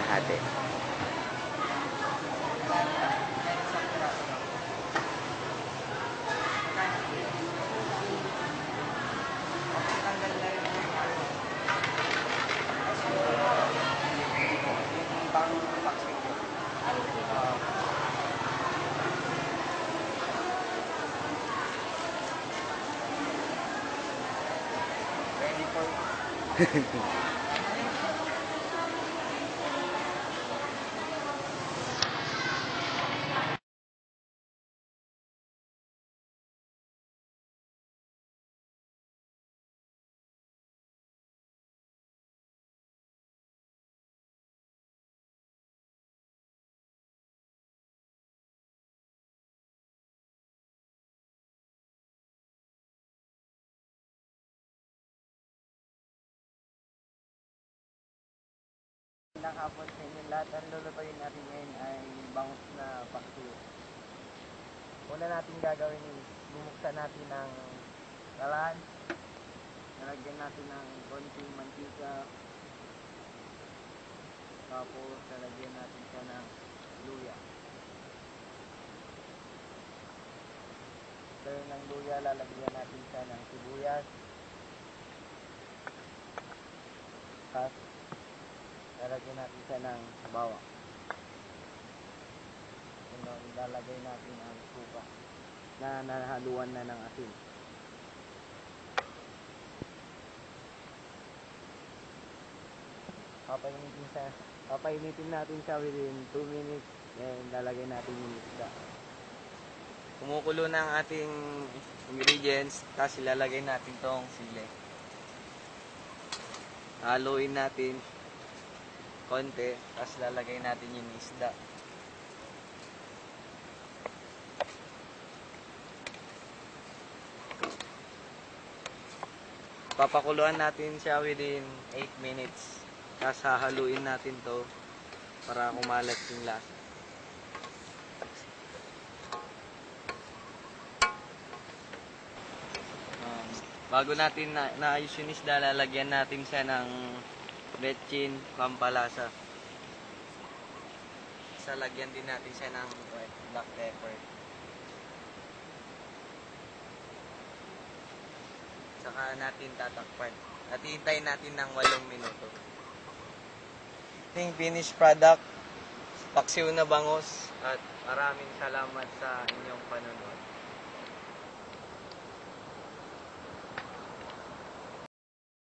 kalahati. Magandang hapon sa inyo lahat. Ang lulutuin natin ngayon ay bangus na paksiw. Una natin gagawin is bumuksan natin ng kalan. Nalagyan natin ng konting mantika. Tapos nalagyan natin siya ng luya. After ng luya, lalagyan natin siya ng sibuyas. Tapos lalagyan natin siya ng bawang. Ilalagay natin ang suka na nahaluan na ng asin. Papainitin natin siya within 2 minutes, then lalagay natin yung isda. Kumukulo na ang ating ingredients, tapos ilalagay natin tong sili. Haluin natin konti, tapos lalagay natin yung isda. Papakuluan natin siya within 8 minutes. Tapos hahaluin natin to para kumalat yung lasa. Bago natin naayos yung isda, lalagyan natin siya ng betchin, pampalasa. Lagyan din natin siya ng black pepper. Saka natin tatakpan. At hihintayin natin ng 8 minuto. Ating finished product, paksiw na bangus. At maraming salamat sa inyong panunod.